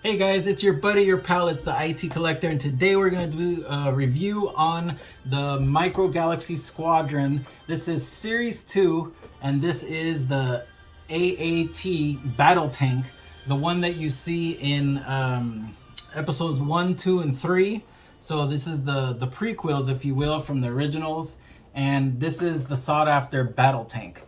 Hey guys, it's your buddy, your pal, it's the IT Collector, and today we're going to do a review on the Micro Galaxy Squadron. This is Series 2, and this is the AAT Battle Tank, the one that you see in episodes 1, 2, and 3. So this is the prequels, if you will, from the originals, and this is the sought-after Battle Tank.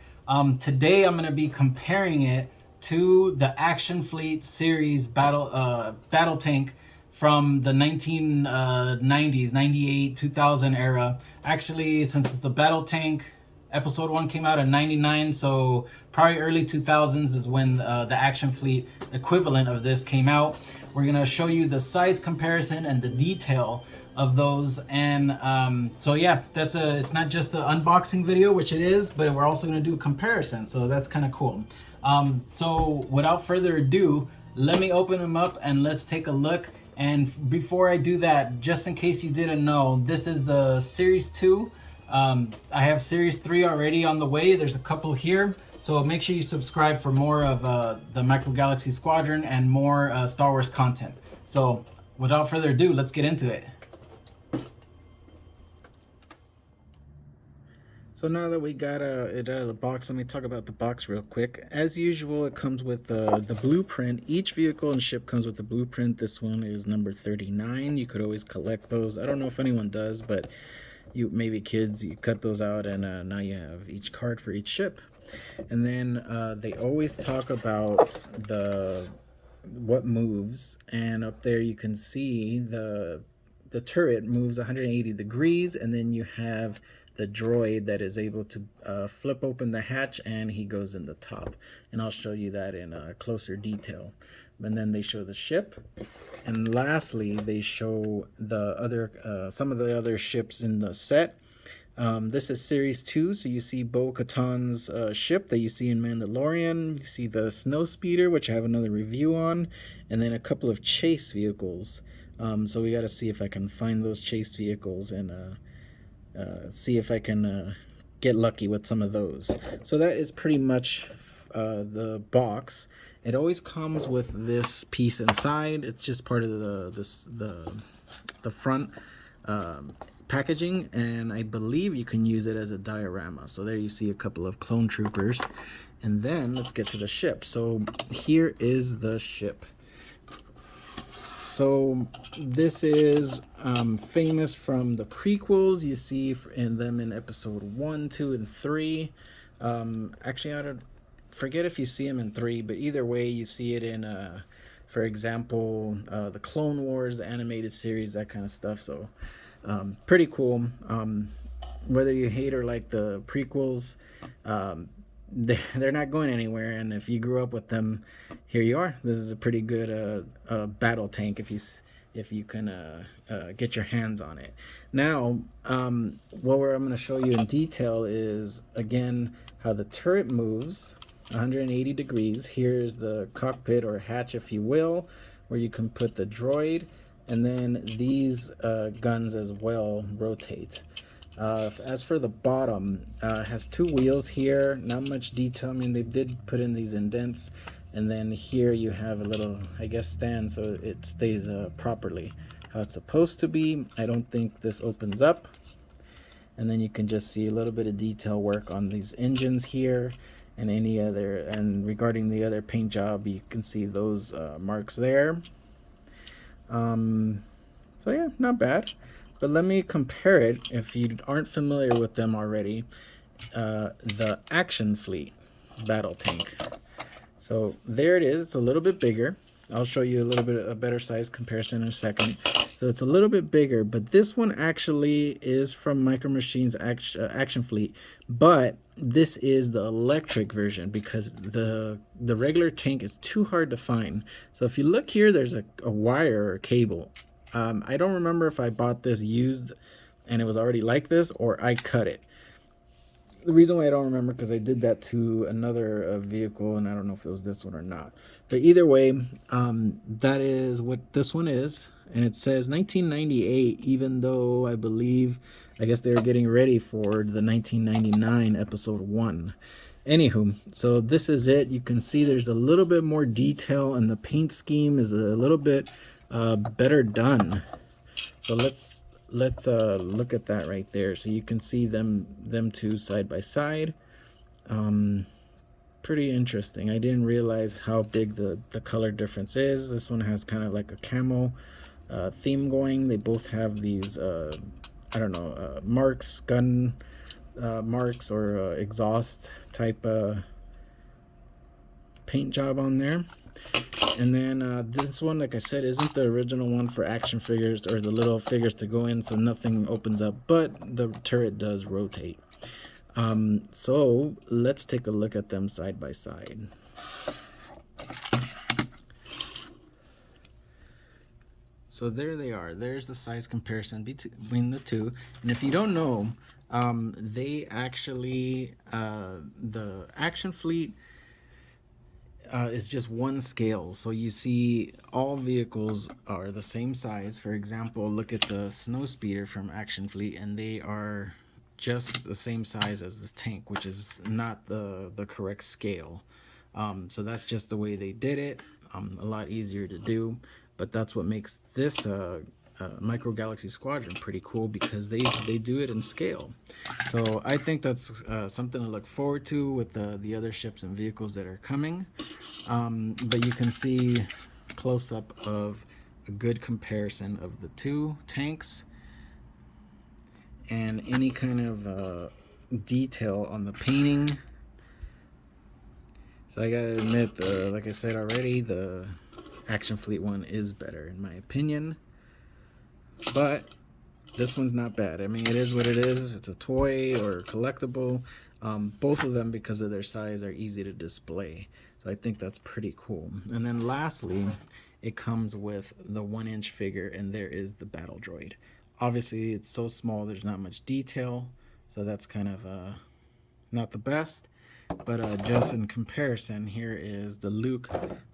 Today I'm going to be comparing it to the Action Fleet series battle tank from the 1990s, 98, 2000 era. Actually, since it's the battle tank, episode 1 came out in 99, so probably early 2000s is when the Action Fleet equivalent of this came out. We're gonna show you the size comparison and the detail of those, and so yeah, it's not just an unboxing video, which it is, but we're also gonna do a comparison, so that's kind of cool. So without further ado, let me open them up and let's take a look. And before I do that, just in case you didn't know, this is the Series 2. I have Series 3 already on the way. There's a couple here. So make sure you subscribe for more of the Micro Galaxy Squadron and more Star Wars content. So without further ado, let's get into it. So now that we got it out of the box, let me talk about the box real quick. As usual, it comes with the blueprint. Each vehicle and ship comes with the blueprint. This one is number 39. You could always collect those. I don't know if anyone does, but you maybe kids, you cut those out, and now you have each card for each ship. And then they always talk about what moves, and up there you can see the turret moves 180 degrees, and then you have the droid that is able to flip open the hatch, and he goes in the top, and I'll show you that in closer detail. And then they show the ship, and lastly they show the other some of the other ships in the set. This is Series 2, so you see Bo-Katan's ship that you see in Mandalorian. You see the Snow Speeder, which I have another review on, and then a couple of chase vehicles. So we got to see if I can find those chase vehicles and see if I can get lucky with some of those. So that is pretty much the box. It always comes with this piece inside. It's just part of the front packaging, and I believe you can use it as a diorama. So there you see a couple of clone troopers. And then let's get to the ship. So here is the ship. So this is famous from the prequels. You see them in episode 1, 2, and 3. Actually, I don't forget if you see them in 3, but either way, you see it in, for example, the Clone Wars animated series, that kind of stuff. So pretty cool. Whether you hate or like the prequels, they're not going anywhere, and if you grew up with them, here you are. This is a pretty good battle tank if you can get your hands on it. Now what I'm going to show you in detail is, again, how the turret moves 180 degrees. Here's the cockpit, or hatch if you will, where you can put the droid, and then these guns as well rotate. As for the bottom, has 2 wheels here, not much detail. I mean, they did put in these indents, and then here you have a little, I guess, stand so it stays properly how it's supposed to be. I don't think this opens up. And then you can just see a little bit of detail work on these engines here, and any other, and regarding the other paint job, you can see those marks there. So yeah, not bad. But let me compare it, if you aren't familiar with them already, the Action Fleet Battle Tank. So there it is. It's a little bit bigger. I'll show you a little bit a better size comparison in a second. So it's a little bit bigger, but this one actually is from Micro Machines Action Fleet, but this is the electric version, because the regular tank is too hard to find. So if you look here, there's a wire or a cable. I don't remember if I bought this used and it was already like this, or I cut it. The reason why I don't remember, because I did that to another vehicle, and I don't know if it was this one or not. But either way, that is what this one is. And it says 1998, even though I guess they were getting ready for the 1999 episode 1. Anywho, so this is it. You can see there's a little bit more detail, and the paint scheme is a little bit better done. So let's look at that right there. So you can see them two side by side. Pretty interesting. I didn't realize how big the color difference is. This one has kind of like a camo theme going. They both have these I don't know, marks, gun marks, or exhaust type paint job on there. And then this one, like I said, isn't the original one for action figures or the little figures to go in, so nothing opens up, but the turret does rotate. So let's take a look at them side by side. So there they are. There's the size comparison between the two. And if you don't know, they actually, the Action Fleet is just one scale. So you see all vehicles are the same size. For example, look at the Snowspeeder from Action Fleet, and they are just the same size as the tank, which is not the correct scale. So that's just the way they did it. A lot easier to do, but that's what makes this Micro Galaxy Squadron pretty cool, because they do it in scale. So I think that's something to look forward to with the other ships and vehicles that are coming. But you can see close up of a good comparison of the two tanks, and any kind of detail on the painting. So I gotta admit, like I said already, the Action Fleet one is better in my opinion, but this one's not bad. I mean, it is what it is. It's a toy or collectible. Both of them, because of their size, are easy to display, so I think that's pretty cool. And then lastly, it comes with the 1-inch figure, and there is the Battle Droid. Obviously it's so small, there's not much detail, so that's kind of not the best, but just in comparison, here is the Luke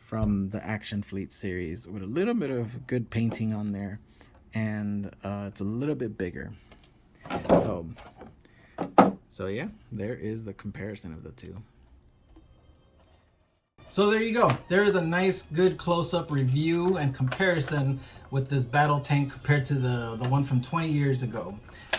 from the Action Fleet series with a little bit of good painting on there, and it's a little bit bigger. So yeah, there is the comparison of the two. So there you go. There is a nice, good close-up review and comparison with this battle tank compared to the one from 20 years ago.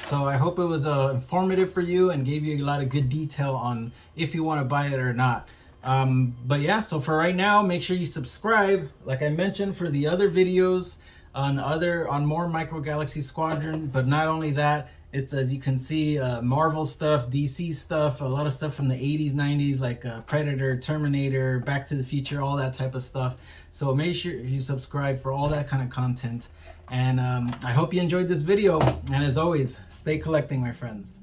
So I hope it was informative for you and gave you a lot of good detail on if you want to buy it or not. But yeah, so for right now, make sure you subscribe, like I mentioned, for the other videos on more Micro Galaxy Squadron. But not only that, it's, as you can see, Marvel stuff, DC stuff, a lot of stuff from the 80s, 90s, like Predator, Terminator, Back to the Future, all that type of stuff. So make sure you subscribe for all that kind of content. And I hope you enjoyed this video. And as always, stay collecting, my friends.